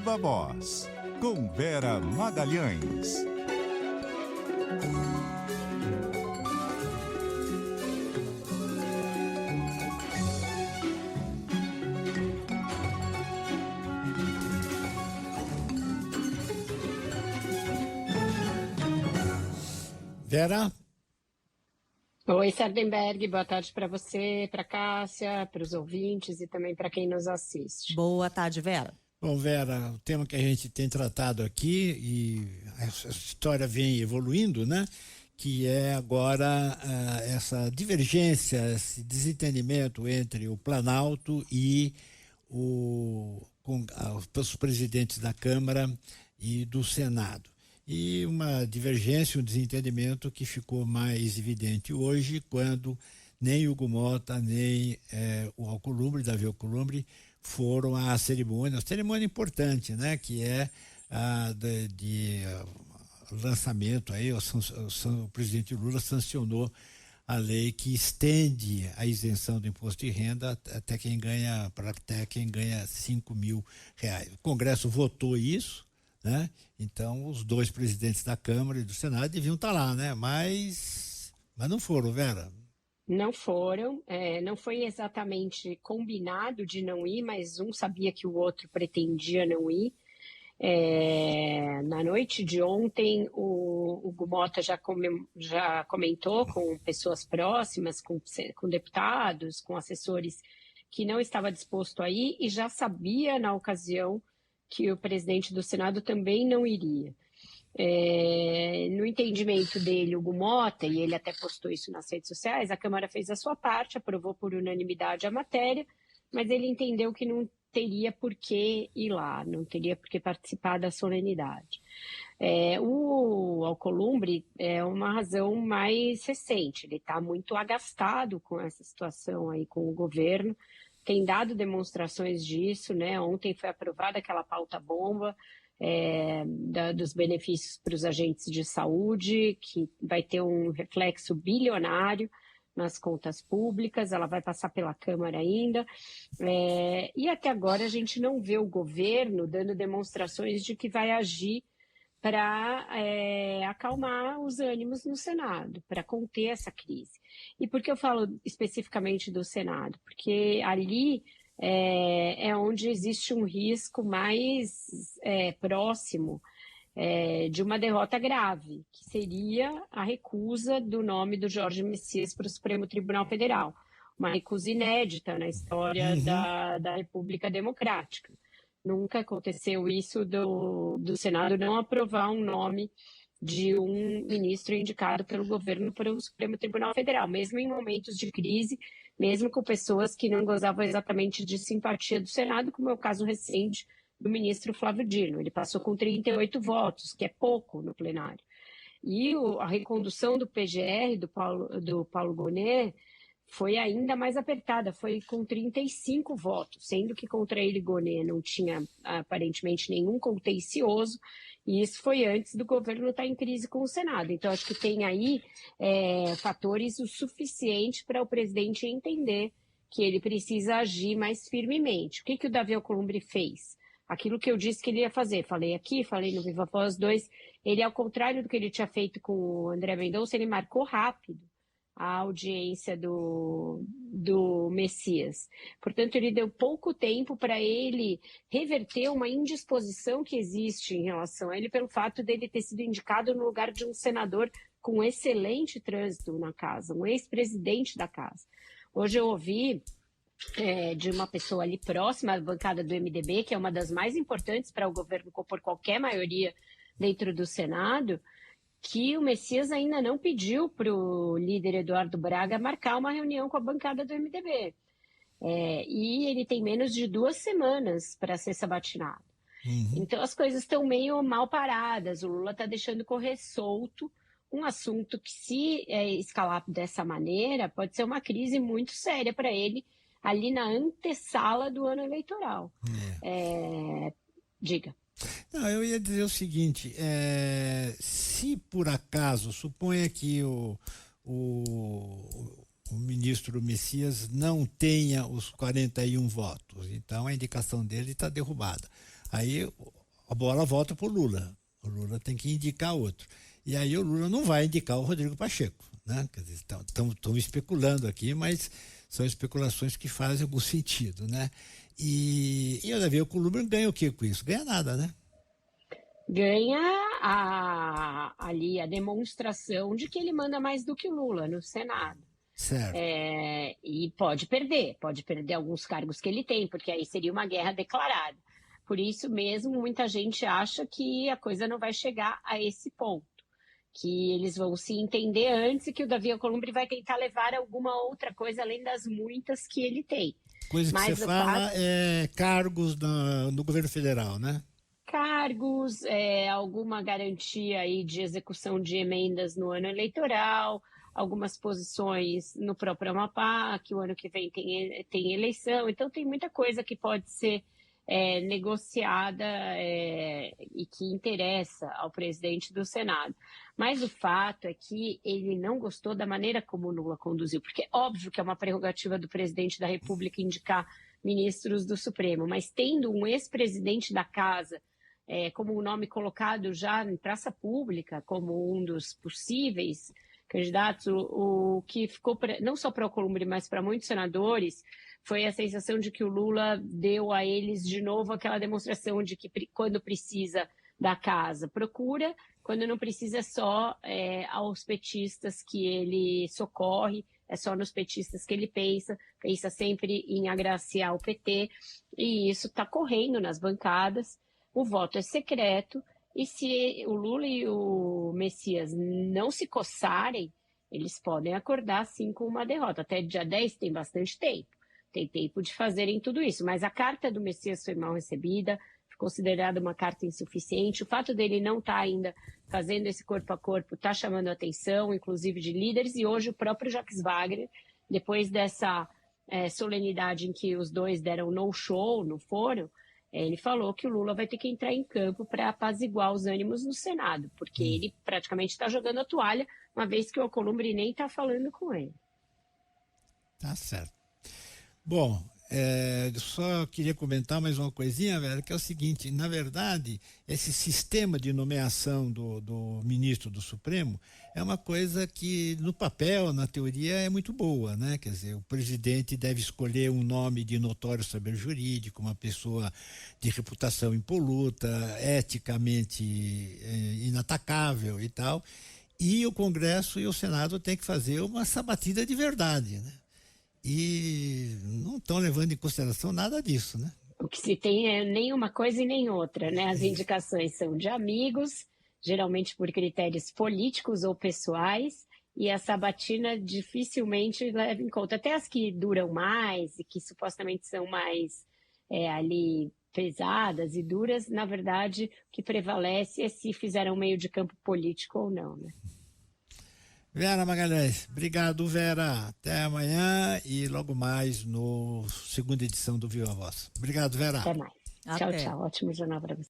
Viva Voz, com Vera Magalhães. Vera? Oi, Sardenberg, boa tarde para você, para Cássia, para os ouvintes e também para quem nos assiste. Boa tarde, Vera. Bom, Vera, o tema que a gente tem tratado aqui, e essa história vem evoluindo, né? Que é agora essa divergência, esse desentendimento entre o Planalto e os presidentes da Câmara e do Senado. E uma divergência, um desentendimento que ficou mais evidente hoje, quando nem o Hugo Mota, nem o Alcolumbre, Davi Alcolumbre, foram à cerimônia importante, né? Que é de lançamento aí, o presidente Lula sancionou a lei que estende a isenção do imposto de renda até quem ganha 5 mil reais. O Congresso votou isso, né? Então os dois presidentes da Câmara e do Senado deviam estar lá, né? Mas não foram, Vera. Não foram, não foi exatamente combinado de não ir, mas um sabia que o outro pretendia não ir. Na noite de ontem, o Hugo Mota já comentou com pessoas próximas, com deputados, com assessores, que não estava disposto a ir e já sabia na ocasião que o presidente do Senado também não iria. No entendimento dele, Hugo Mota, e ele até postou isso nas redes sociais, a Câmara fez a sua parte, aprovou por unanimidade a matéria, mas ele entendeu que não teria por que ir lá, não teria por que participar da solenidade. O Alcolumbre é uma razão mais recente, ele está muito agastado com essa situação aí com o governo, tem dado demonstrações disso, né? Ontem foi aprovada aquela pauta-bomba dos benefícios para os agentes de saúde, que vai ter um reflexo bilionário nas contas públicas, ela vai passar pela Câmara ainda, e até agora a gente não vê o governo dando demonstrações de que vai agir para acalmar os ânimos no Senado, para conter essa crise. E por que eu falo especificamente do Senado? Porque ali é onde existe um risco mais próximo de uma derrota grave, que seria a recusa do nome do Jorge Messias para o Supremo Tribunal Federal. Uma recusa inédita na história da República Democrática. Nunca aconteceu isso do Senado não aprovar um nome de um ministro indicado pelo governo para o Supremo Tribunal Federal, mesmo em momentos de crise, mesmo com pessoas que não gozavam exatamente de simpatia do Senado, como é o caso recente do ministro Flávio Dino. Ele passou com 38 votos, que é pouco no plenário. E a recondução do PGR, do Paulo Gonet, foi ainda mais apertada, foi com 35 votos, sendo que contra ele Gonet não tinha aparentemente nenhum contencioso, e isso foi antes do governo estar em crise com o Senado. Então, acho que tem aí fatores o suficiente para o presidente entender que ele precisa agir mais firmemente. O que o Davi Alcolumbre fez? Aquilo que eu disse que ele ia fazer. Falei aqui, falei no Viva Voz 2, ele, ao contrário do que ele tinha feito com o André Mendonça, ele marcou rápido a audiência do Messias. Portanto, ele deu pouco tempo para ele reverter uma indisposição que existe em relação a ele pelo fato dele ter sido indicado no lugar de um senador com excelente trânsito na casa, um ex-presidente da casa. Hoje eu ouvi de uma pessoa ali próxima à bancada do MDB, que é uma das mais importantes para o governo compor qualquer maioria dentro do Senado, que o Messias ainda não pediu para o líder Eduardo Braga marcar uma reunião com a bancada do MDB. E ele tem menos de 2 semanas para ser sabatinado. Então as coisas estão meio mal paradas, o Lula está deixando correr solto um assunto que, se escalar dessa maneira, pode ser uma crise muito séria para ele ali na antessala do ano eleitoral. Diga. Não, eu ia dizer o seguinte, se por acaso, suponha que o ministro Messias não tenha os 41 votos, então a indicação dele está derrubada. Aí a bola volta para o Lula. O Lula tem que indicar outro. E aí o Lula não vai indicar o Rodrigo Pacheco, né? Quer dizer, estão especulando aqui, mas são especulações que fazem algum sentido, né? E o Davi Alcolumbre ganha o que com isso? Ganha nada, né? Ganha ali a demonstração de que ele manda mais do que o Lula no Senado. Certo. E pode perder alguns cargos que ele tem, porque aí seria uma guerra declarada. Por isso mesmo, muita gente acha que a coisa não vai chegar a esse ponto, que eles vão se entender antes e que o Davi Alcolumbre vai tentar levar alguma outra coisa além das muitas que ele tem. Coisa que você fala é cargos no governo federal, né? Cargos, alguma garantia aí de execução de emendas no ano eleitoral, algumas posições no próprio Amapá, que o ano que vem tem eleição. Então, tem muita coisa que pode ser negociada e que interessa ao presidente do Senado. Mas o fato é que ele não gostou da maneira como o Lula conduziu, porque é óbvio que é uma prerrogativa do presidente da República indicar ministros do Supremo, mas tendo um ex-presidente da Casa como um nome colocado já em praça pública, como um dos possíveis candidatos, o que ficou, não só para o Alcolumbre, mas para muitos senadores, foi a sensação de que o Lula deu a eles de novo aquela demonstração de que quando precisa da casa, procura, quando não precisa só aos petistas que ele socorre, é só nos petistas que ele pensa sempre em agraciar o PT, e isso está correndo nas bancadas, o voto é secreto, e se o Lula e o Messias não se coçarem, eles podem acordar sim com uma derrota. Até dia 10 tem bastante tempo. Tem tempo de fazerem tudo isso. Mas a carta do Messias foi mal recebida, foi considerada uma carta insuficiente. O fato dele não estar ainda fazendo esse corpo a corpo está chamando a atenção, inclusive de líderes. E hoje o próprio Jacques Wagner, depois dessa solenidade em que os dois deram no show, no foro, ele falou que o Lula vai ter que entrar em campo para apaziguar os ânimos no Senado, porque ele praticamente está jogando a toalha, uma vez que o Alcolumbre nem está falando com ele. Tá certo. Bom, só queria comentar mais uma coisinha, velho, que é o seguinte, na verdade, esse sistema de nomeação do ministro do Supremo é uma coisa que, no papel, na teoria, é muito boa, né? Quer dizer, o presidente deve escolher um nome de notório saber jurídico, uma pessoa de reputação impoluta, eticamente inatacável e tal, e o Congresso e o Senado têm que fazer uma sabatina de verdade, né? E não estão levando em consideração nada disso, né? O que se tem é nem uma coisa e nem outra, né? As indicações são de amigos, geralmente por critérios políticos ou pessoais, e a sabatina dificilmente leva em conta. Até as que duram mais e que supostamente são mais ali pesadas e duras, na verdade, o que prevalece é se fizeram meio de campo político ou não, né? Vera Magalhães, obrigado, Vera. Até amanhã e logo mais no segunda edição do Viva Voz. Obrigado, Vera. Até mais. Até. Tchau, tchau. Ótimo jornal para você.